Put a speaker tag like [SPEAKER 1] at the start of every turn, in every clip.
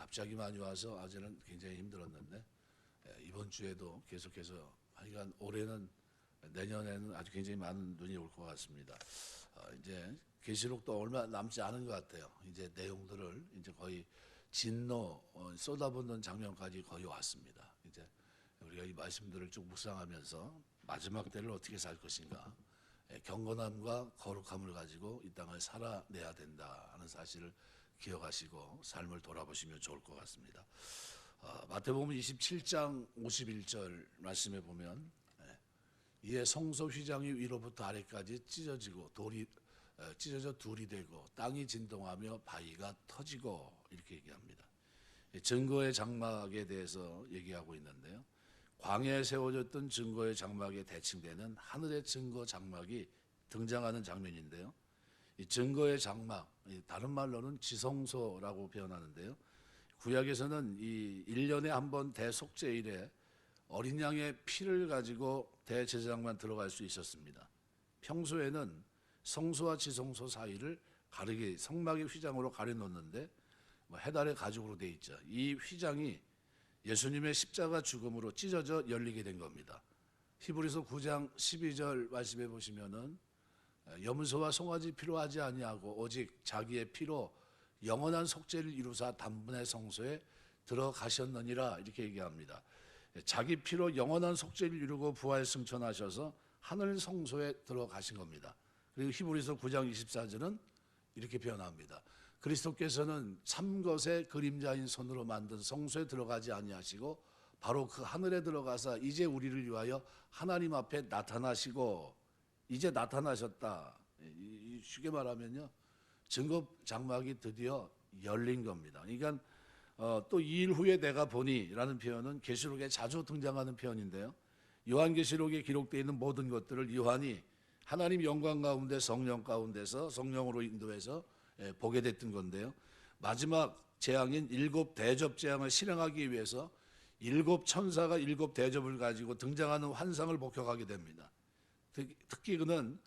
[SPEAKER 1] 갑자기 많이 와서 어제는 굉장히 힘들었는데 이번 주에도 계속해서 하여간 올해는 내년에는 아주 굉장히 많은 눈이 올 것 같습니다. 이제 계시록도 얼마 남지 않은 것 같아요. 이제 내용들을 이제 거의 진노 쏟아붓는 장면까지 거의 왔습니다. 이제 우리가 이 말씀들을 쭉 묵상하면서 마지막 때를 어떻게 살 것인가, 경건함과 거룩함을 가지고 이 땅을 살아내야 된다 하는 사실을 기억하시고 삶을 돌아보시면 좋을 것 같습니다. 마태복음 27장 51절 말씀에 보면 이에 성소 휘장이 위로부터 아래까지 찢어져 둘이 되고 땅이 진동하며 바위가 터지고 이렇게 얘기합니다. 증거의 장막에 대해서 얘기하고 있는데요. 광야에 세워졌던 증거의 장막에 대칭되는 하늘의 증거 장막이 등장하는 장면인데요. 이 증거의 장막, 다른 말로는 지성소라고 표현하는데요. 구약에서는 이 1년에 한 번 대속죄일에 어린 양의 피를 가지고 대제사장만 들어갈 수 있었습니다. 평소에는 성소와 지성소 사이를 가르게 성막의 휘장으로 가려놓는데 해달의 가죽으로 돼 있죠. 이 휘장이 예수님의 십자가 죽음으로 찢어져 열리게 된 겁니다. 히브리서 9장 12절 말씀해 보시면은 염소와 송아지 피로 하지 아니하고 오직 자기의 피로 영원한 속죄를 이루사 단번에 성소에 들어가셨느니라 이렇게 얘기합니다. 자기 피로 영원한 속죄를 이루고 부활 승천하셔서 하늘 성소에 들어가신 겁니다. 그리고 히브리서 9장 24절은 이렇게 표현합니다. 그리스도께서는 참것의 그림자인 손으로 만든 성소에 들어가지 아니하시고 바로 그 하늘에 들어가사 이제 우리를 위하여 하나님 앞에 나타나시고 이제 나타나셨다. 쉽게 말하면요, 증거 장막이 드디어 열린 겁니다. 그러니까 또 2일 후에 내가 보니라는 표현은 계시록에 자주 등장하는 표현인데요. 요한계시록에 기록되어 있는 모든 것들을 요한이 하나님 영광 가운데 성령 가운데서 성령으로 인도해서 보게 됐던 건데요. 마지막 재앙인 7 대접 재앙을 실행하기 위해서 7 천사가 7 대접을 가지고 등장하는 환상을 목격하게 됩니다. 특히 그는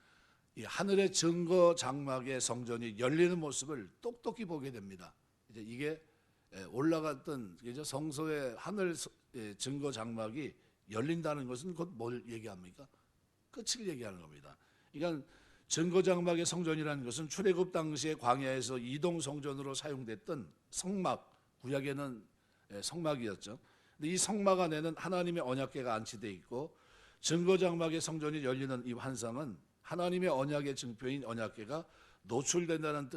[SPEAKER 1] 이 하늘의 증거 장막의 성전이 열리는 모습을 똑똑히 보게 됩니다. 이제 이게 올라갔던 성소의 하늘 증거 장막이 열린다는 것은 곧 뭘 얘기합니까? 끝을 얘기하는 겁니다. 그러니까 증거 장막의 성전이라는 것은 출애굽 당시에 광야에서 이동 성전으로 사용됐던 성막, 구약에는 성막이었죠. 근데 이 성막 안에는 하나님의 언약궤가 안치되어 있고 증거 장막의 성전이 열리는 이 환상은 하나님의 언약의 증표인 언약궤가 노출된다는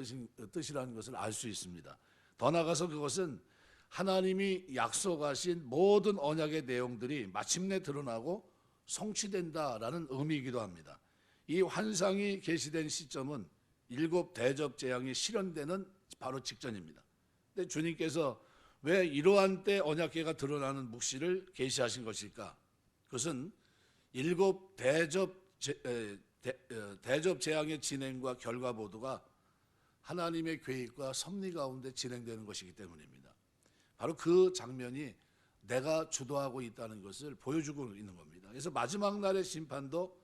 [SPEAKER 1] 뜻이라는 것을 알 수 있습니다. 더 나아가서 그것은 하나님이 약속하신 모든 언약의 내용들이 마침내 드러나고 성취된다라는 의미이기도 합니다. 이 환상이 계시된 시점은 7 대접 재앙이 실현되는 바로 직전입니다. 근데 주님께서 왜 이러한 때 언약궤가 드러나는 묵시를 계시하신 것일까? 그것은 7 대접 재앙의 진행과 결과 모두가 하나님의 계획과 섭리 가운데 진행되는 것이기 때문입니다. 바로 그 장면이 내가 주도하고 있다는 것을 보여주고 있는 겁니다. 그래서 마지막 날의 심판도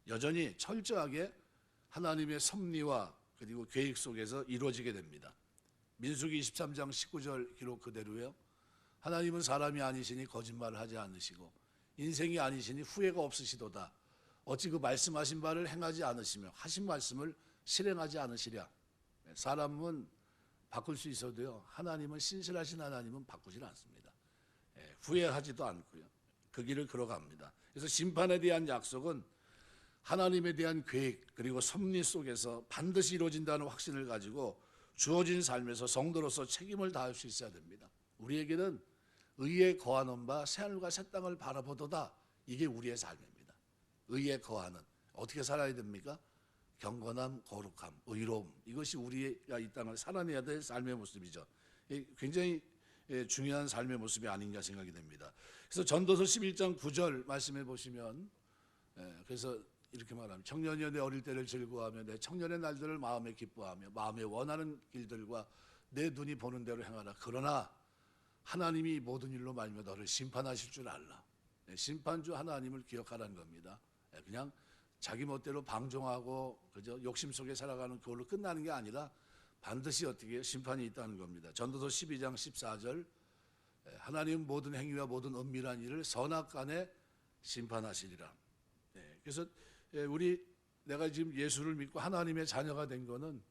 [SPEAKER 1] 여전히 철저하게 하나님의 섭리와 그리고 계획 속에서 이루어지게 됩니다. 민수기 23장 19절 기록 그대로요. 하나님은 사람이 아니시니 거짓말을 하지 않으시고 인생이 아니시니 후회가 없으시도다. 어찌 그 말씀하신 바를 행하지 않으시며 하신 말씀을 실행하지 않으시랴. 사람은 바꿀 수 있어도요, 하나님은 신실하신 하나님은 바꾸질 않습니다. 후회하지도 않고요. 그 길을 걸어갑니다. 그래서 심판에 대한 약속은 하나님에 대한 계획 그리고 섭리 속에서 반드시 이루어진다는 확신을 가지고 주어진 삶에서 성도로서 책임을 다할 수 있어야 됩니다. 우리에게는 의에 거하는 바 새하늘과 새 땅을 바라보도다. 이게 우리의 삶입니다. 의에 거하는, 어떻게 살아야 됩니까? 경건함, 거룩함, 의로움, 이것이 우리가 이 땅을 살아내야 될 삶의 모습이죠. 굉장히 중요한 삶의 모습이 아닌가 생각이 됩니다. 그래서 전도서 11장 9절 말씀해 보시면 그래서 이렇게 말합니다. 청년이여 내 어릴 때를 즐거워하며 내 청년의 날들을 마음에 기뻐하며 마음에 원하는 길들과 내 눈이 보는 대로 행하라. 그러나 하나님이 모든 일로 말미암아 너를 심판하실 줄 알라. 심판주 하나님을 기억하라는 겁니다. 그냥 자기 멋대로 방종하고 그저 욕심 속에 살아가는 그걸로 끝나는 게 아니라 반드시 어떻게 해요? 심판이 있다는 겁니다. 전도서 12장 14절 하나님 모든 행위와 모든 은밀한 일을 선악간에 심판하시리라. 그래서 내가 지금 예수를 믿고 하나님의 자녀가 된 거는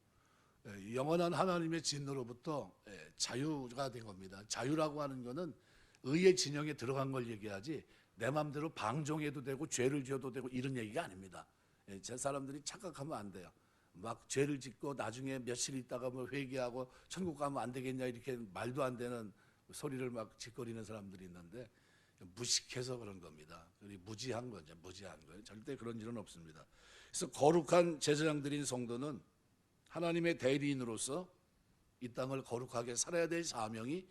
[SPEAKER 1] 영원한 하나님의 진노로부터 자유가 된 겁니다. 자유라고 하는 거는 의의 진영에 들어간 걸 얘기하지 내 마음대로 방종해도 되고 죄를 지어도 되고 이런 얘기가 아닙니다. 제 사람들이 착각하면 안 돼요. 막 죄를 짓고 나중에 며칠 있다가 뭐 회개하고 천국 가면 안 되겠냐 이렇게 말도 안 되는 소리를 막 짓거리는 사람들이 있는데 무식해서 그런 겁니다. 무지한 거죠. 무지한 거예요. 절대 그런 일은 없습니다. 그래서 거룩한 제사장들인 성도는 하나님의 대리인으로서 이 땅을 거룩하게 살아야 될 사명이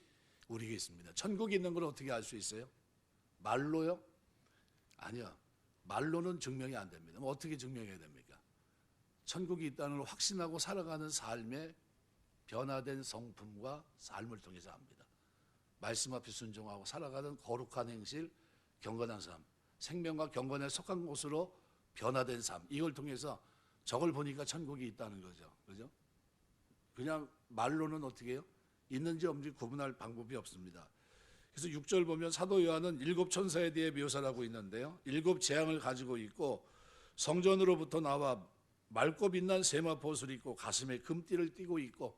[SPEAKER 1] 우리에게 있습니다. 천국이 있는 걸 어떻게 알 수 있어요? 말로요? 아니요. 말로는 증명이 안 됩니다. 어떻게 증명해야 됩니까? 천국이 있다는 걸 확신하고 살아가는 삶의 변화된 성품과 삶을 통해서 합니다. 말씀 앞에 순종하고 살아가는 거룩한 행실, 경건한 삶, 생명과 경건에 속한 곳으로 변화된 삶, 이걸 통해서 저걸 보니까 천국이 있다는 거죠. 그죠? 그냥 말로는 어떻게 해요? 있는지 없는지 구분할 방법이 없습니다. 그래서 6절 보면 사도 요한은 7 천사에 대해 묘사를 하고 있는데요. 7 재앙을 가지고 있고 성전으로부터 나와 맑고 빛난 세마포옷을 입고 가슴에 금띠를 띠고 있고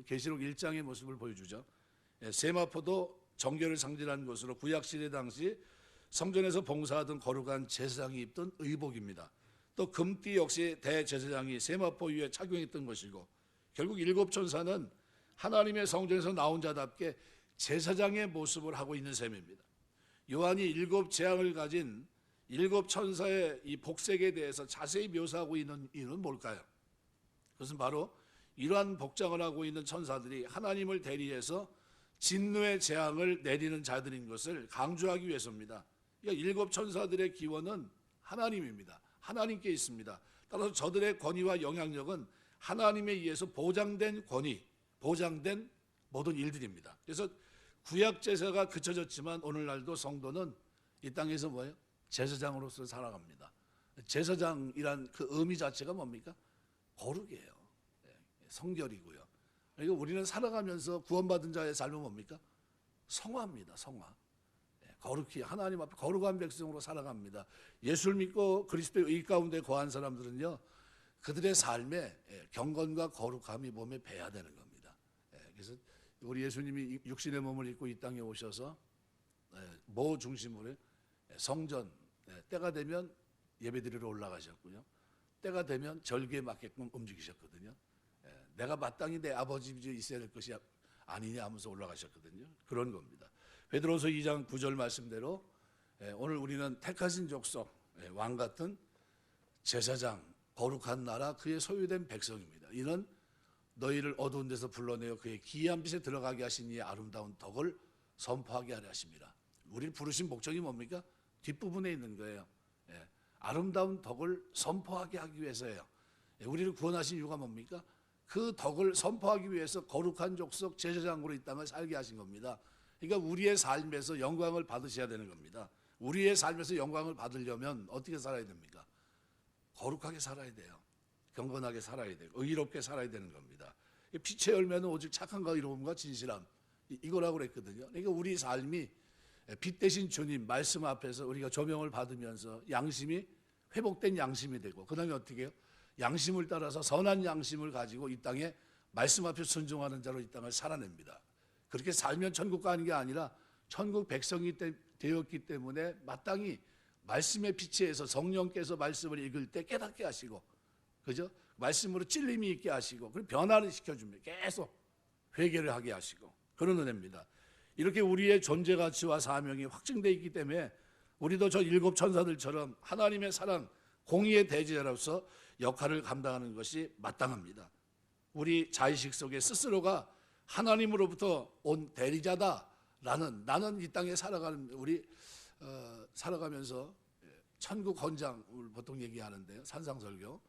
[SPEAKER 1] 계시록 1장의 모습을 보여주죠. 세마포도 정결을 상징하는 것으로 구약시대 당시 성전에서 봉사하던 거룩한 제사장이 입던 의복입니다. 또 금띠 역시 대제사장이 세마포 위에 착용했던 것이고 결국 7 천사는 하나님의 성전에서 나온 자답게 제사장의 모습을 하고 있는 셈입니다. 요한이 7 재앙을 가진 7 천사의 이 복색에 대해서 자세히 묘사하고 있는 이유는 뭘까요? 그것은 바로 이러한 복장을 하고 있는 천사들이 하나님을 대리해서 진노의 재앙을 내리는 자들인 것을 강조하기 위해서입니다. 그러니까 7 천사들의 기원은 하나님입니다. 하나님께 있습니다. 따라서 저들의 권위와 영향력은 하나님에 의해서 보장된 권위, 보장된 모든 일들입니다. 그래서 구약 제사가 그쳐졌지만 오늘날도 성도는 이 땅에서 뭐예요? 제사장으로서 살아갑니다. 제사장이란 그 의미 자체가 뭡니까? 거룩이에요. 성결이고요. 그러니까 우리는 살아가면서 구원받은 자의 삶은 뭡니까? 성화입니다. 성화. 거룩히 하나님 앞에 거룩한 백성으로 살아갑니다. 예수를 믿고 그리스도의 의 가운데 거한 사람들은요, 그들의 삶에 경건과 거룩함이 몸에 배야 되는 겁니다. 그래서 우리 예수님이 육신의 몸을 입고 이 땅에 오셔서 뭐 중심으로 성전, 때가 되면 예배드리러 올라가셨고요. 때가 되면 절기에 맞게끔 움직이셨거든요. 내가 마땅히 내 아버지 집에 있어야 될 것이 아니냐 하면서 올라가셨거든요. 그런 겁니다. 베드로서 2장 9절 말씀대로 오늘 우리는 택하신 족속, 왕 같은 제사장, 거룩한 나라, 그의 소유된 백성입니다. 이는 너희를 어두운 데서 불러내어 그의 기이한 빛에 들어가게 하신 이의 아름다운 덕을 선포하게 하려 하십니다. 우리를 부르신 목적이 뭡니까? 뒷부분에 있는 거예요. 아름다운 덕을 선포하게 하기 위해서예요. 우리를 구원하신 이유가 뭡니까? 그 덕을 선포하기 위해서 거룩한 족속 제사장으로 이 땅을 살게 하신 겁니다. 그러니까 우리의 삶에서 영광을 받으셔야 되는 겁니다. 우리의 삶에서 영광을 받으려면 어떻게 살아야 됩니까? 거룩하게 살아야 돼요. 경건하게 살아야 되고 의롭게 살아야 되는 겁니다. 빛의 열매는 오직 착함과 의로움과 진실함, 이거라고 그랬거든요. 그러니까 우리 삶이 빛 대신 주님 말씀 앞에서 우리가 조명을 받으면서 양심이 회복된 양심이 되고, 그 다음에 어떻게 해요? 양심을 따라서 선한 양심을 가지고 이 땅에 말씀 앞에 순종하는 자로 이 땅을 살아냅니다. 그렇게 살면 천국 가는 게 아니라 천국 백성이 되었기 때문에 마땅히 말씀의 빛에서 성령께서 말씀을 읽을 때 깨닫게 하시고, 그죠? 말씀으로 찔림이 있게 하시고, 그리고 변화를 시켜줍니다. 계속 회개를 하게 하시고, 그런 은혜입니다. 이렇게 우리의 존재 가치와 사명이 확증되어 있기 때문에 우리도 저 7 천사들처럼 하나님의 사랑, 공의의 대제자로서 역할을 감당하는 것이 마땅합니다. 우리 자의식 속에 스스로가 하나님으로부터 온 대리자다라는, 나는 이 땅에 살아가는 살아가면서 천국 헌장을 보통 얘기하는데요, 산상설교.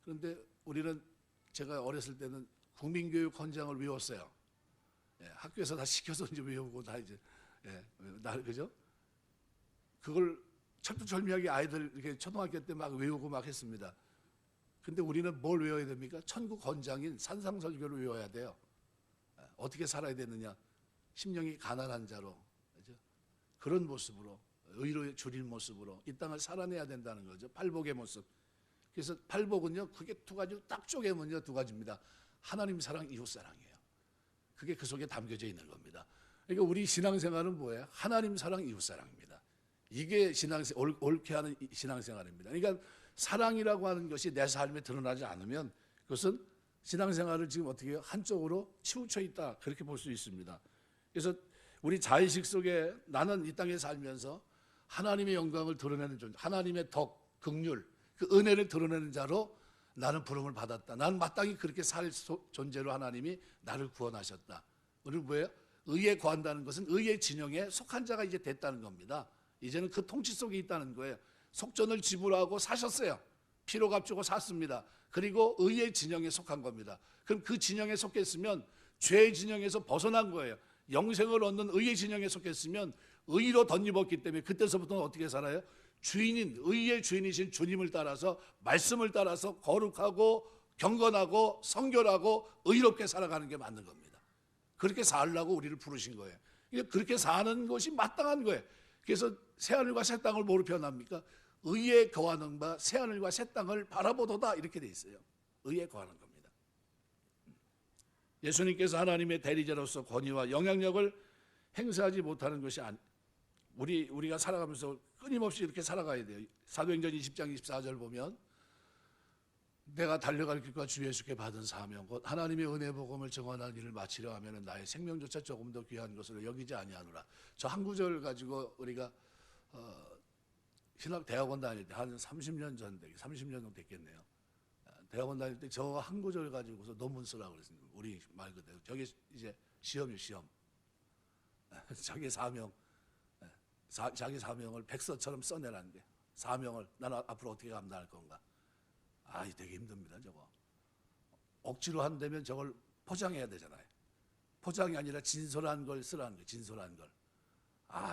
[SPEAKER 1] 그런데 우리는, 제가 어렸을 때는 국민교육 헌장을 외웠어요. 학교에서 다 시켜서 이제 외우고 다 이제 그죠? 그걸 철두철미하게 아이들 이렇게 초등학교 때 막 외우고 막 했습니다. 근데 우리는 뭘 외워야 됩니까? 천국 건장인 산상설교를 외워야 돼요. 어떻게 살아야 되느냐? 심령이 가난한 자로, 그죠? 그런 모습으로, 의로 줄인 모습으로 이 땅을 살아내야 된다는 거죠. 팔복의 모습. 그래서 팔복은요, 그게 두 가지로 딱 쪼개면요, 두 가지입니다. 하나님 사랑, 이웃 사랑이에요. 그게 그 속에 담겨져 있는 겁니다. 그러니까 우리 신앙생활은 뭐예요? 하나님 사랑, 이웃 사랑입니다. 이게 옳게 하는 신앙생활입니다. 그러니까 사랑이라고 하는 것이 내 삶에 드러나지 않으면 그것은 신앙생활을 지금 어떻게 해요? 한쪽으로 치우쳐 있다, 그렇게 볼 수 있습니다. 그래서 우리 자의식 속에 나는 이 땅에 살면서 하나님의 영광을 드러내는 존재, 하나님의 덕, 긍휼, 그 은혜를 드러내는 자로 나는 부름을 받았다. 나는 마땅히 그렇게 살 존재로 하나님이 나를 구원하셨다. 우리 뭐예요? 의에 거한다는 것은 의의 진영에 속한 자가 이제 됐다는 겁니다. 이제는 그 통치 속에 있다는 거예요. 속전을 지불하고 사셨어요. 피로 값주고 샀습니다. 그리고 의의 진영에 속한 겁니다. 그럼 그 진영에 속했으면 죄의 진영에서 벗어난 거예요. 영생을 얻는 의의 진영에 속했으면 의로 덧입었기 때문에 그때서부터는 어떻게 살아요? 주인인, 의의 주인이신 주님을 따라서, 말씀을 따라서 거룩하고 경건하고 성결하고 의롭게 살아가는 게 맞는 겁니다. 그렇게 살라고 우리를 부르신 거예요. 그렇게 사는 것이 마땅한 거예요. 그래서 새하늘과 새 땅을 뭐로 표현합니까? 의에 거하는 바 새하늘과 새 땅을 바라보도다, 이렇게 돼 있어요. 의에 거하는 겁니다. 예수님께서 하나님의 대리자로서 권위와 영향력을 행사하지 못하는 것이 우리가 살아가면서 끊임없이 이렇게 살아가야 돼요. 사도행전 20장 24절 보면 내가 달려갈 길과 주 예수께 받은 사명 곧 하나님의 은혜 복음을 증언하는 일을 마치려 하면 나의 생명조차 조금 더 귀한 것으로 여기지 아니하노라. 저 한 구절 가지고 우리가 신학 대학원 다닐 때 한 30년 정도 됐겠네요. 대학원 다닐 때 저 한 구절 가지고서 논문 쓰라고 그랬습니다. 우리 말 그대로 저게 이제 시험이에요, 시험. 자기 사명, 자기 사명을 백서처럼 써내라는 게, 사명을 나는 앞으로 어떻게 감당할 건가. 되게 힘듭니다. 저거 억지로 한다면 저걸 포장해야 되잖아요. 포장이 아니라 진솔한 걸 쓰라는 거예요. 진솔한 걸.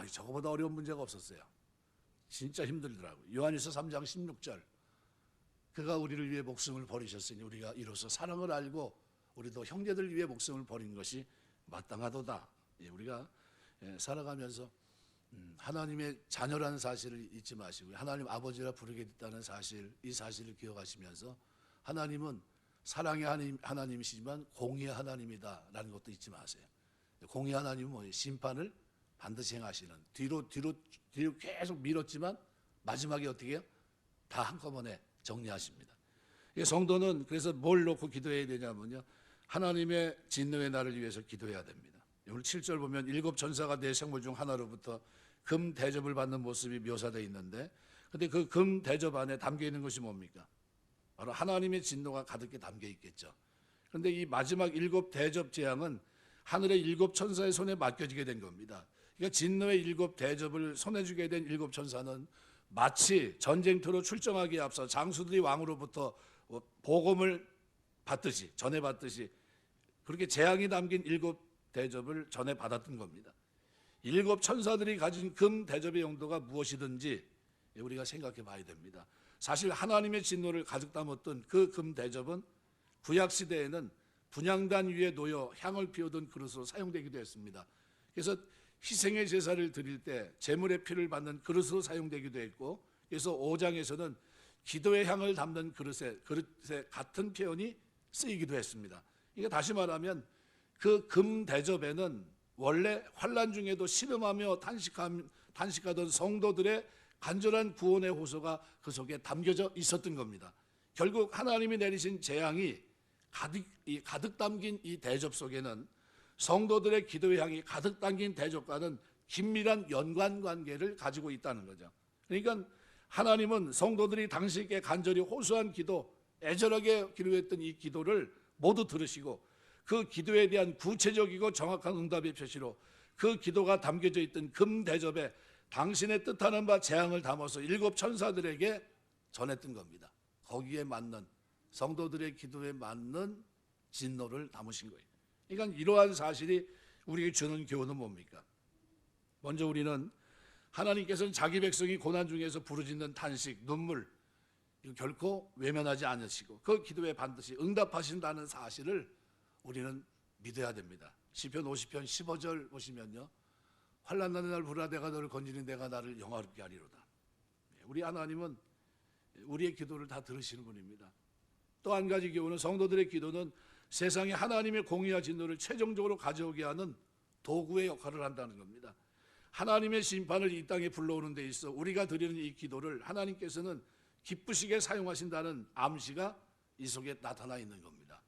[SPEAKER 1] 저거보다 어려운 문제가 없었어요. 진짜 힘들더라고요. 요한일서 3장 16절 그가 우리를 위해 목숨을 버리셨으니 우리가 이로써 사랑을 알고 우리도 형제들 위해 목숨을 버린 것이 마땅하도다. 우리가 살아가면서 하나님의 자녀라는 사실을 잊지 마시고 하나님 아버지라 부르게 됐다는 사실, 이 사실을 기억하시면서 하나님은 사랑의 하나님이시지만 공의의 하나님이다라는 것도 잊지 마세요. 공의의 하나님은 뭐예요? 심판을 반드시 행하시는, 뒤로 계속 미뤘지만 마지막에 어떻게 해요? 다 한꺼번에 정리하십니다. 성도는 그래서 뭘 놓고 기도해야 되냐면요, 하나님의 진노의 날을 위해서 기도해야 됩니다. 오늘 7절 보면 7 천사가 네 생물 중 하나로부터 금 대접을 받는 모습이 묘사되어 있는데, 근데 그 금 대접 안에 담겨 있는 것이 뭡니까? 바로 하나님의 진노가 가득히 담겨 있겠죠. 그런데 이 마지막 7 대접 재앙은 하늘의 7 천사의 손에 맡겨지게 된 겁니다. 그러니까 진노의 7 대접을 손에 주게 된 7 천사는 마치 전쟁터로 출정하기에 앞서 장수들이 왕으로부터 복음을 받듯이, 전해받듯이 그렇게 재앙이 담긴 7 대접을 전해 받았던 겁니다. 7 천사들이 가진 금 대접의 용도가 무엇이든지 우리가 생각해 봐야 됩니다. 사실 하나님의 진노를 가득 담았던 그 금 대접은 구약 시대에는 분향단 위에 놓여 향을 피우던 그릇으로 사용되기도 했습니다. 그래서 희생의 제사를 드릴 때 제물의 피를 받는 그릇으로 사용되기도 했고, 그래서 5장에서는 기도의 향을 담는 그릇에 같은 표현이 쓰이기도 했습니다. 그러니까 다시 말하면 그 금 대접에는 원래 환난 중에도 신음하며 탄식하던 성도들의 간절한 구원의 호소가 그 속에 담겨져 있었던 겁니다. 결국 하나님이 내리신 재앙이 가득 담긴 이 대접 속에는 성도들의 기도의 향이 가득 담긴 대접과는 긴밀한 연관관계를 가지고 있다는 거죠. 그러니까 하나님은 성도들이 당신께 간절히 호소한 기도, 애절하게 기도했던 이 기도를 모두 들으시고 그 기도에 대한 구체적이고 정확한 응답의 표시로 그 기도가 담겨져 있던 금 대접에 당신의 뜻하는 바 재앙을 담아서 7 천사들에게 전했던 겁니다. 거기에 맞는, 성도들의 기도에 맞는 진노를 담으신 거예요. 그러니까 이러한 사실이 우리에게 주는 교훈은 뭡니까? 먼저 우리는 하나님께서는 자기 백성이 고난 중에서 부르짖는 탄식, 눈물, 이거 결코 외면하지 않으시고 그 기도에 반드시 응답하신다는 사실을 우리는 믿어야 됩니다. 시편 50편 15절 보시면요. 환난 나는 날 부르라 내가 너를 건지니 내가 나를 영화롭게 하리로다. 우리 하나님은 우리의 기도를 다 들으시는 분입니다. 또 한 가지 교훈은 성도들의 기도는 세상에 하나님의 공의와 진노를 최종적으로 가져오게 하는 도구의 역할을 한다는 겁니다. 하나님의 심판을 이 땅에 불러오는 데 있어 우리가 드리는 이 기도를 하나님께서는 기쁘시게 사용하신다는 암시가 이 속에 나타나 있는 겁니다.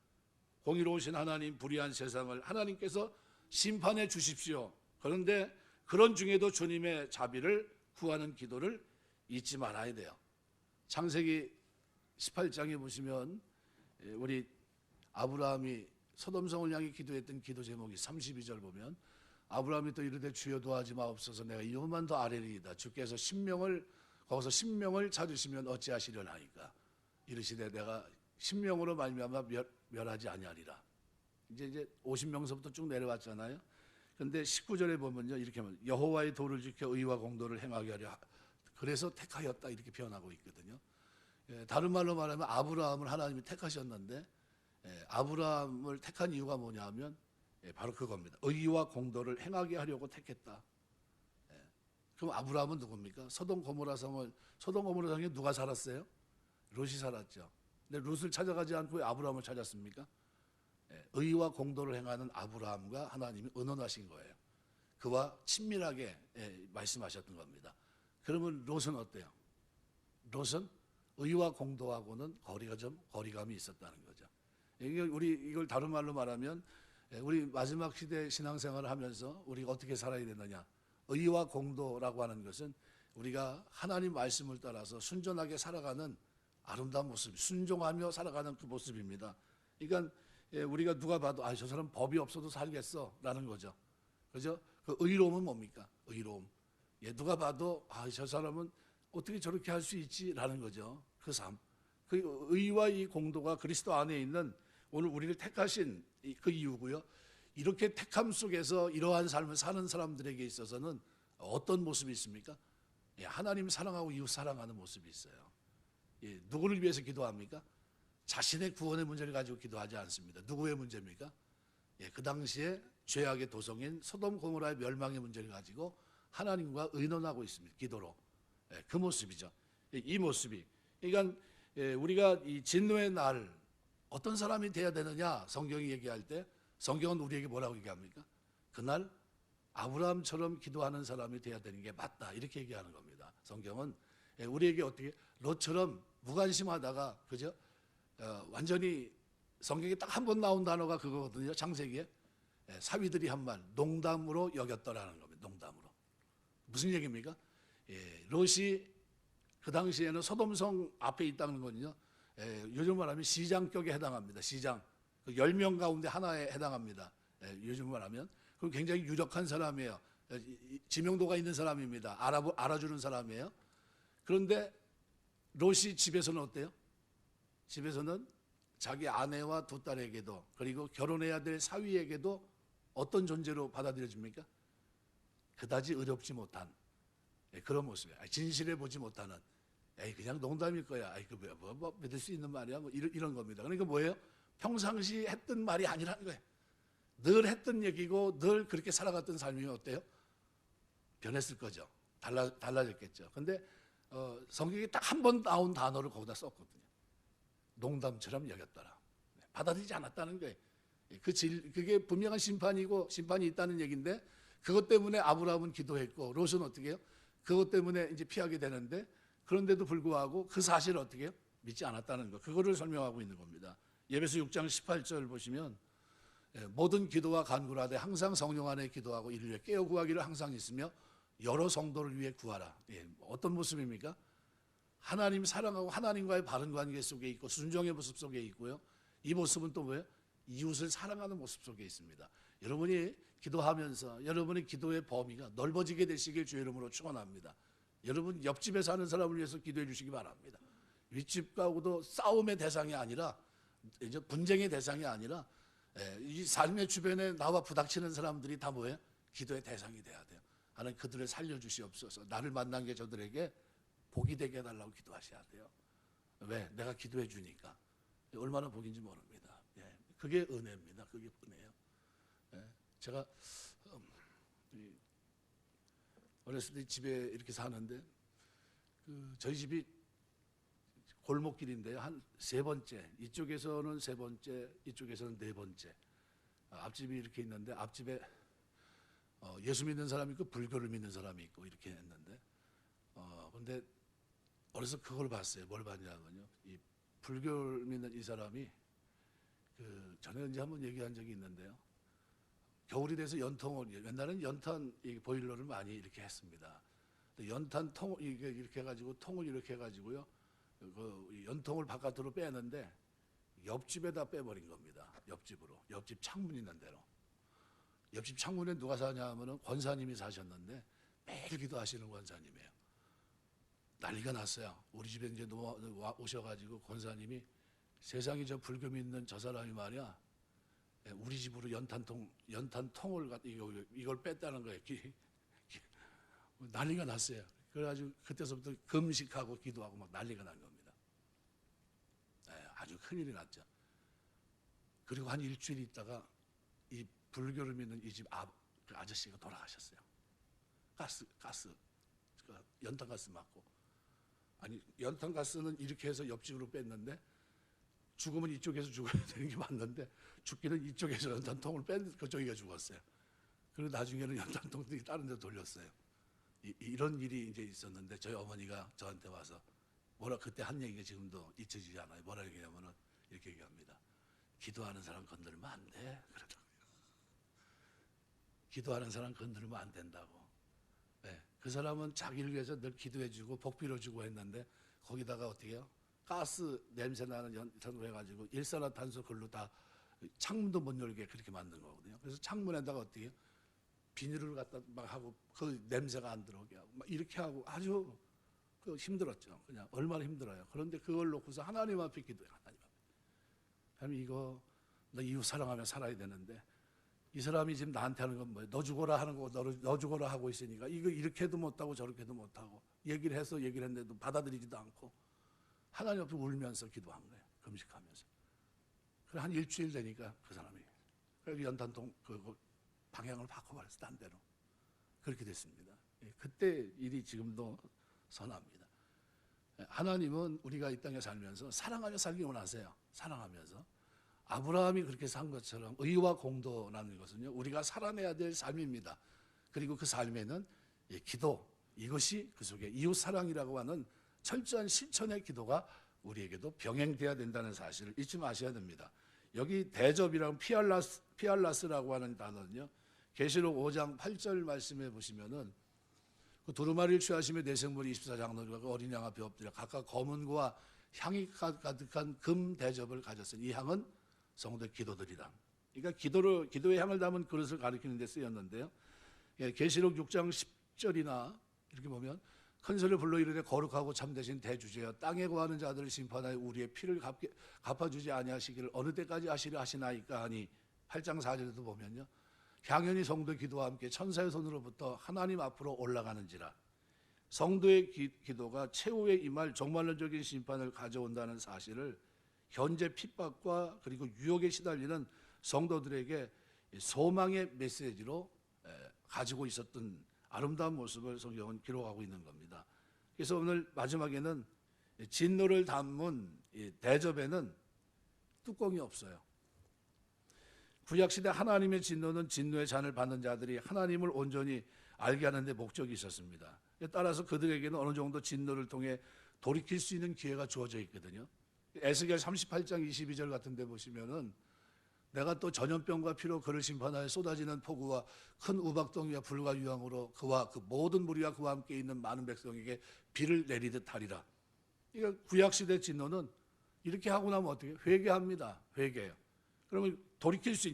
[SPEAKER 1] 공의로우신 하나님, 불의한 세상을 하나님께서 심판해 주십시오. 그런데 그런 중에도 주님의 자비를 구하는 기도를 잊지 말아야 돼요. 창세기 18장에 보시면 우리 아브라함이 소돔성을 향해 기도했던 기도 제목이 32절 보면 아브라함이 또 이르되 주여 도와지 마옵소서 내가 이것만 더 아뢰리이다. 주께서 거기서 신명을 찾으시면 어찌하시려나이까. 이르시되 내가 신명으로 말미암아 멸하지 아니하리라. 이제 50명서부터 쭉 내려왔잖아요. 그런데 19절에 보면요 이렇게 하면 여호와의 도를 지켜 의와 공도를 행하게 하려 그래서 택하였다 이렇게 표현하고 있거든요. 다른 말로 말하면 아브라함을 하나님이 택하셨는데 아브라함을 택한 이유가 뭐냐면 바로 그겁니다. 의와 공도를 행하게 하려고 택했다. 그럼 아브라함은 누굽니까? 소돔 고모라 성에 누가 살았어요? 롯이 살았죠. 근데 롯을 찾아가지 않고 왜 아브라함을 찾았습니까? 의와 공도를 행하는 아브라함과 하나님이 의논하신 거예요. 그와 친밀하게 말씀하셨던 겁니다. 그러면 롯은 어때요? 롯은 의와 공도하고는 거리감이 있었다는 거죠. 이걸 다른 말로 말하면 우리 마지막 시대 신앙생활을 하면서 우리가 어떻게 살아야 되느냐? 의와 공도라고 하는 것은 우리가 하나님 말씀을 따라서 순전하게 살아가는 아름다운 모습, 순종하며 살아가는 그 모습입니다. 그러니까 우리가 누가 봐도 저 사람 법이 없어도 살겠어라는 거죠. 그죠? 그 의로움은 뭡니까? 의로움. 누가 봐도 저 사람은 어떻게 저렇게 할 수 있지라는 거죠. 그 삶. 그 의와 이 공도가 그리스도 안에 있는 오늘 우리를 택하신 그 이유고요. 이렇게 택함 속에서 이러한 삶을 사는 사람들에게 있어서는 어떤 모습이 있습니까? 하나님 사랑하고 이웃 사랑하는 모습이 있어요. 누구를 위해서 기도합니까? 자신의 구원의 문제를 가지고 기도하지 않습니다. 누구의 문제입니까? 그 당시에 죄악의 도성인 소돔 고모라의 멸망의 문제를 가지고 하나님과 의논하고 있습니다. 기도로. 그 모습이죠. 이 모습이. 그러니까 우리가 이 진노의 날 어떤 사람이 돼야 되느냐 성경이 얘기할 때 성경은 우리에게 뭐라고 얘기합니까? 그날 아브라함처럼 기도하는 사람이 돼야 되는 게 맞다 이렇게 얘기하는 겁니다. 성경은 우리에게 어떻게 롯처럼 무관심하다가 그죠? 완전히 성경에 딱 한 번 나온 단어가 그거거든요. 창세기에 사위들이 한 말 농담으로 여겼더라는 겁니다. 농담으로. 무슨 얘기입니까? 롯이 그 당시에는 소돔성 앞에 있다는 건요. 요즘 말하면 시장격에 해당합니다. 시장. 10명 가운데 하나에 해당합니다. 요즘 말하면. 그럼 굉장히 유력한 사람이에요. 지명도가 있는 사람입니다. 알아주는 사람이에요. 그런데 롯이 집에서는 어때요? 집에서는 자기 아내와 두 딸에게도 그리고 결혼해야 될 사위에게도 어떤 존재로 받아들여집니까? 그다지 의롭지 못한 그런 모습이에요. 진실해 보지 못하는 그냥 농담일 거야. 뭐 믿을 수 있는 말이야. 뭐 이런 겁니다. 그러니까 뭐예요? 평상시 했던 말이 아니라는 거예요. 늘 했던 얘기고 늘 그렇게 살아갔던 삶이면 어때요? 변했을 거죠. 달라졌겠죠. 근데 성경에 딱 한 번 나온 단어를 거기다 썼거든요. 농담처럼 여겼더라. 받아들이지 않았다는 거예요. 그게 분명한 심판이고 심판이 있다는 얘기인데 그것 때문에 아브라함은 기도했고 롯은 어떻게 해요? 그것 때문에 이제 피하게 되는데 그런데도 불구하고 그 사실을 어떻게 해요? 믿지 않았다는 거. 그거를 설명하고 있는 겁니다. 예배서 6장 18절 보시면 모든 기도와 간구를 하되 항상 성령 안에 기도하고 이를 위해 깨어 구하기를 항상 있으며 여러 성도를 위해 구하라. 어떤 모습입니까? 하나님 사랑하고 하나님과의 바른 관계 속에 있고 순종의 모습 속에 있고요. 이 모습은 또 뭐예요? 이웃을 사랑하는 모습 속에 있습니다. 여러분이 기도하면서 여러분의 기도의 범위가 넓어지게 되시길 주의 이름으로 축원합니다. 여러분 옆집에 사는 사람을 위해서 기도해 주시기 바랍니다. 윗집하고도 싸움의 대상이 아니라 이제 분쟁의 대상이 아니라 이 삶의 주변에 나와 부닥치는 사람들이 다 뭐예요? 기도의 대상이 돼야 돼요. 하나님 그들을 살려주시옵소서. 나를 만난 게 저들에게 복이 되게 해달라고 기도하셔야 돼요. 왜? 내가 기도해 주니까. 얼마나 복인지 모릅니다. 예, 그게 은혜입니다. 그게 은혜예요. 예, 제가 어렸을 때 집에 이렇게 사는데 저희 집이 골목길인데요. 한 세 번째, 이쪽에서는 세 번째, 이쪽에서는 네 번째. 앞집이 이렇게 있는데 앞집에 예수 믿는 사람이 있고 불교를 믿는 사람이 있고 이렇게 했는데 근데 어려서 그걸 봤어요. 뭘 봤냐면요. 이 불교를 믿는 이 사람이 전에 언제 한번 얘기한 적이 있는데요. 겨울이 돼서 연통을 옛날에는 연탄 보일러를 많이 이렇게 했습니다. 연탄 통 이렇게 해가지고 통을 이렇게 해가지고요. 그 연통을 바깥으로 빼는데 옆집에다 빼버린 겁니다. 옆집으로, 옆집 창문 있는 대로. 옆집 창문에 누가 사냐 하면은 권사님이 사셨는데 매일 기도하시는 권사님이에요. 난리가 났어요. 우리 집에 이제 오셔가지고 권사님이 세상에 저 불교 믿는 저 사람이 말이야. 우리 집으로 연탄통을 이걸 뺐다는 거예요. 난리가 났어요. 그래가지고 그때서부터 금식하고 기도하고 막 난리가 난 겁니다. 아주 큰일이 났죠. 그리고 한 일주일 있다가 이 불교를 믿는 이 집 그 아저씨가 돌아가셨어요. 연탄가스 맞고. 아니 연탄가스는 이렇게 해서 옆집으로 뺐는데 죽으면 이쪽에서 죽어야 되는 게 맞는데 죽기는 이쪽에서 연탄통을 뺀 그쪽이가 죽었어요. 그리고 나중에는 연탄통들이 다른 데 돌렸어요. 이런 일이 이제 있었는데 저희 어머니가 저한테 와서 그때 한 얘기가 지금도 잊혀지지 않아요. 뭐라 얘기하면은 이렇게 얘기합니다. 기도하는 사람 건들면 안 돼. 그러더라고요. 기도하는 사람 건들면 안 된다고. 네, 그 사람은 자기를 위해서 늘 기도해주고 복 빌어주고 했는데 거기다가 어떻게 해요? 가스 냄새 나는 연탄으로 해가지고 일산화탄소 글로 다 창문도 못 열게 그렇게 만든 거거든요. 그래서 창문에다가 어떻게 해요? 비닐을 갖다 막 하고 그 냄새가 안 들어오게 하고 막 이렇게 하고 아주 힘들었죠. 그냥 얼마나 힘들어요. 그런데 그걸 놓고서 하나님 앞에 기도해요. 하나님 앞에. 하나님 이거 너 이웃 사랑하며 살아야 되는데 이 사람이 지금 나한테 하는 건 뭐예요? 너 죽어라 하는 거 너 죽어라 하고 있으니까 이거 이렇게도 못하고 저렇게도 못하고 얘기를 했는데도 받아들이지도 않고 하나님 앞에 울면서 기도한 거예요. 금식하면서. 그래 한 일주일 되니까 그 사람이 그래서 연탄통 그 방향을 바꿔버렸어. 딴 데로. 그렇게 됐습니다. 그때 일이 지금도 선합니다. 하나님은 우리가 이 땅에 살면서 사랑하며 살기 원하세요. 사랑하면서. 아브라함이 그렇게 산 것처럼 의와 공도라는 것은요, 우리가 살아내야 될 삶입니다. 그리고 그 삶에는 기도, 이것이 그 속에 이웃사랑이라고 하는 철저한 실천의 기도가 우리에게도 병행돼야 된다는 사실을 잊지 마셔야 됩니다. 여기 대접이라고 피알라스라고 하는 단어는요, 계시록 5장 8절 말씀해 보시면은 그 두루마리를 취하시며 내생물 24장로들과 그 어린 양 앞에 엎드려 각각 검은 고와 향이 가득한 금 대접을 가졌으니 이 향은 성도의 기도들이다. 그러니까 기도의 향을 담은 그릇을 가리키는 데 쓰였는데요. 계시록 6장 10절이나 이렇게 보면 큰 소리를 불러 이르되 거룩하고 참되신 대주제여 땅에 거하는 자들을 심판하여 우리의 피를 갚아주지 아니하시기를 어느 때까지 하시나이까 하니 8장 4절에도 보면요. 향연히 성도의 기도와 함께 천사의 손으로부터 하나님 앞으로 올라가는지라. 성도의 기도가 최후에 임할 종말론적인 심판을 가져온다는 사실을 현재 핍박과 그리고 유혹에 시달리는 성도들에게 소망의 메시지로 가지고 있었던 아름다운 모습을 성경은 기록하고 있는 겁니다. 그래서 오늘 마지막에는 진노를 담은 대접에는 뚜껑이 없어요. 구약시대 하나님의 진노는 진노의 잔을 받는 자들이 하나님을 온전히 알게 하는 데 목적이 있었습니다. 따라서 그들에게는 어느 정도 진노를 통해 돌이킬 수 있는 기회가 주어져 있거든요. 에스겔 38장 22절 같은 데 보시면은 내가 또 전염병과 피로 그를 심판하여 쏟아지는 폭우와 큰 우박덩이와 불과 유황으로 그와 그 모든 무리와 그와 함께 있는 많은 백성에게 비를 내리듯 하리라. 그러니까 구약시대 진노는 이렇게 하고 나면 어떻게 해요? 회개합니다. 회개해요. 그러면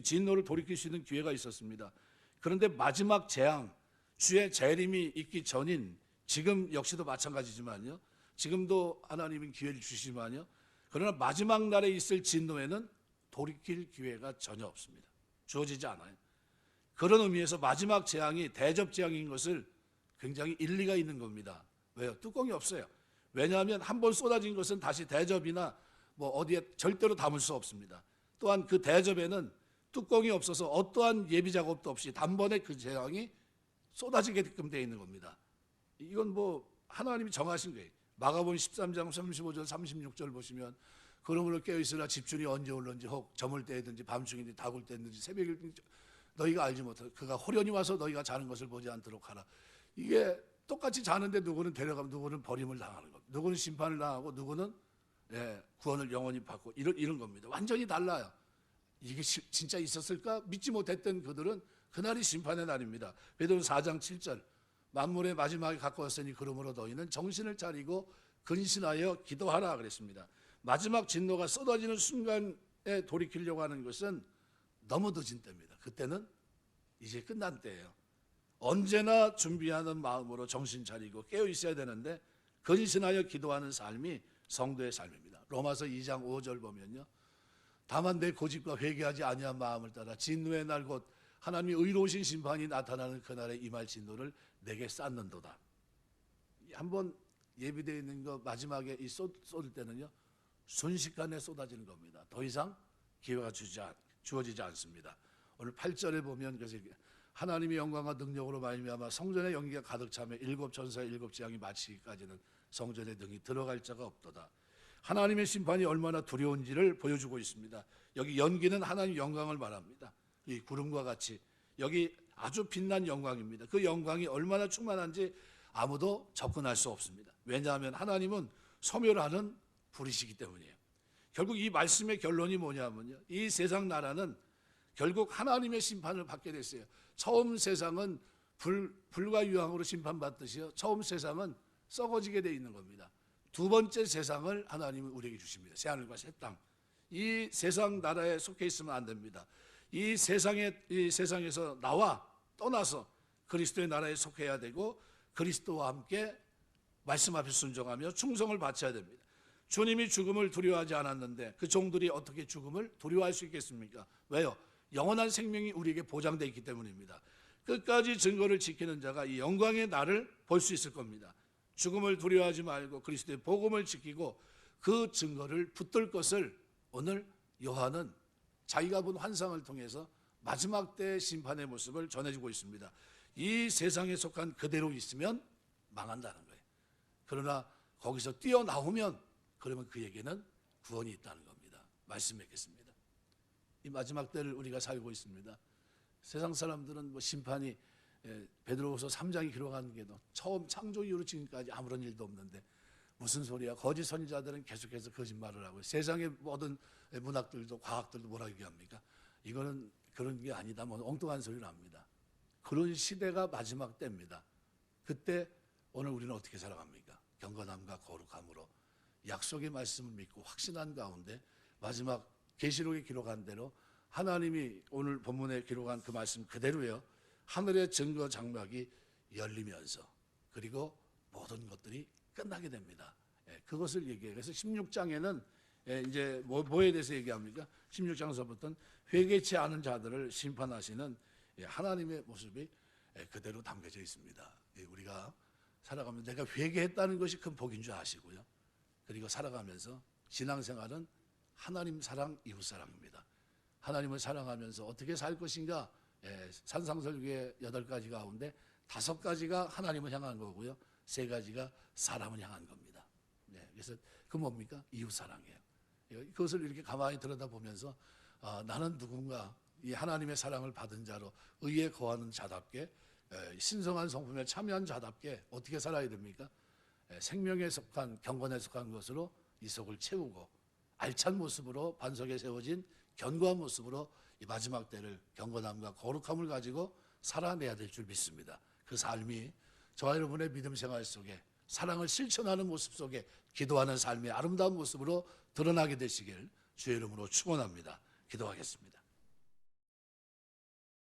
[SPEAKER 1] 진노를 돌이킬 수 있는 기회가 있었습니다. 그런데 마지막 재앙, 주의 재림이 있기 전인 지금 역시도 마찬가지지만요. 지금도 하나님은 기회를 주시지만요. 그러나 마지막 날에 있을 진노에는 돌이킬 기회가 전혀 없습니다. 주어지지 않아요. 그런 의미에서 마지막 재앙이 대접 재앙인 것을 굉장히 일리가 있는 겁니다. 왜요? 뚜껑이 없어요. 왜냐하면 한 번 쏟아진 것은 다시 대접이나 뭐 어디에 절대로 담을 수 없습니다. 또한 그 대접에는 뚜껑이 없어서 어떠한 예비 작업도 없이 단번에 그 재앙이 쏟아지게끔 되어 있는 겁니다. 이건 뭐 하나님이 정하신 거예요. 마가복음 13장 35절 36절 보시면 그러므로 깨어있으라 집주인이 언제 올는지 혹 저물 때든지 밤중이든지 다굴 때든지 새벽이든지 너희가 알지 못하고 그가 호련히 와서 너희가 자는 것을 보지 않도록 하라. 이게 똑같이 자는데 누구는 데려가면 누구는 버림을 당하는 겁니다. 누구는 심판을 당하고 누구는 구원을 영원히 받고 이런 겁니다. 완전히 달라요. 이게 진짜 있었을까? 믿지 못했던 그들은 그날이 심판의 날입니다. 베드로서 4장 7절 만물의 마지막에 가까웠으니 그러므로 너희는 정신을 차리고 근신하여 기도하라 그랬습니다. 마지막 진노가 쏟아지는 순간에 돌이키려고 하는 것은 너무 늦은 때입니다. 그때는 이제 끝난 때예요. 언제나 준비하는 마음으로 정신 차리고 깨어 있어야 되는데 근신하여 기도하는 삶이 성도의 삶입니다. 로마서 2장 5절 보면요. 다만 내 고집과 회개하지 아니한 마음을 따라 진노의 날 곧 하나님이 의로우신 심판이 나타나는 그날에 임할 진노를 내게 쌓는도다. 한번 예비되어 있는 거 마지막에 쏟을 때는요. 순식간에 쏟아지는 겁니다. 더 이상 기회가 주어지지 않습니다. 오늘 8절에 보면 그래서 하나님의 영광과 능력으로 말미암아 성전의 연기가 가득 차며 일곱 천사의 일곱 재앙이 마치기까지는 성전에 등이 들어갈 자가 없도다. 하나님의 심판이 얼마나 두려운지를 보여주고 있습니다. 여기 연기는 하나님의 영광을 말합니다. 이 구름과 같이 여기 아주 빛난 영광입니다. 그 영광이 얼마나 충만한지 아무도 접근할 수 없습니다. 왜냐하면 하나님은 소멸하는 불이시기 때문이에요. 결국 이 말씀의 결론이 뭐냐면요. 이 세상 나라는 결국 하나님의 심판을 받게 됐어요. 처음 세상은 불과 유황으로 심판받듯이요. 처음 세상은 썩어지게 되어 있는 겁니다. 두 번째 세상을 하나님은 우리에게 주십니다. 새하늘과 새 땅. 이 세상 나라에 속해 있으면 안 됩니다. 이 세상에서 떠나서 그리스도의 나라에 속해야 되고 그리스도와 함께 말씀 앞에 순종하며 충성을 바쳐야 됩니다. 주님이 죽음을 두려워하지 않았는데 그 종들이 어떻게 죽음을 두려워할 수 있겠습니까? 왜요? 영원한 생명이 우리에게 보장되어 있기 때문입니다. 끝까지 증거를 지키는 자가 이 영광의 날을 볼 수 있을 겁니다. 죽음을 두려워하지 말고 그리스도의 복음을 지키고 그 증거를 붙들 것을 오늘 요한은 자기가 본 환상을 통해서 마지막 때 심판의 모습을 전해주고 있습니다. 이 세상에 속한 그대로 있으면 망한다는 거예요. 그러나 거기서 뛰어나오면 그러면 그에게는 구원이 있다는 겁니다. 말씀 맺겠습니다. 이 마지막 때를 우리가 살고 있습니다. 세상 사람들은 뭐 심판이 베드로후서 3장이 기록하는 게도 처음 창조 이후로 지금까지 아무런 일도 없는데 무슨 소리야. 거짓 선지자들은 계속해서 거짓말을 하고 세상의 모든 문학들도 과학들도 뭐라 얘기합니까? 이거는 그런 게 아니다. 뭐 엉뚱한 소리를 합니다. 그런 시대가 마지막 때입니다. 그때 오늘 우리는 어떻게 살아갑니까? 경건함과 거룩함으로 약속의 말씀을 믿고 확신한 가운데 마지막 계시록에 기록한 대로 하나님이 오늘 본문에 기록한 그 말씀 그대로요. 하늘의 증거 장막이 열리면서 그리고 모든 것들이 끝나게 됩니다. 그것을 얘기해요. 그래서 16장에는 이제 뭐에 대해서 얘기합니까? 16장서부터는 회개치 않은 자들을 심판하시는 하나님의 모습이 그대로 담겨져 있습니다. 우리가 살아가면서 내가 회개했다는 것이 큰 복인 줄 아시고요. 그리고 살아가면서 신앙생활은 하나님 사랑, 이웃 사랑입니다. 하나님을 사랑하면서 어떻게 살 것인가? 산상설교의 8가지 가운데 5가지가 하나님을 향한 거고요. 3가지가 사람을 향한 겁니다. 그래서 그 뭡니까? 이웃 사랑이에요. 그것을 이렇게 가만히 들여다보면서 나는 누군가 이 하나님의 사랑을 받은 자로 의에 거하는 자답게 신성한 성품에 참여한 자답게 어떻게 살아야 됩니까? 생명에 속한 경건에 속한 것으로 이 속을 채우고 알찬 모습으로 반석에 세워진 견고한 모습으로 이 마지막 때를 경건함과 거룩함을 가지고 살아내야 될 줄 믿습니다. 그 삶이 저와 여러분의 믿음 생활 속에 사랑을 실천하는 모습 속에 기도하는 삶의 아름다운 모습으로 드러나게 되시길 주의 이름으로 축원합니다. 기도하겠습니다.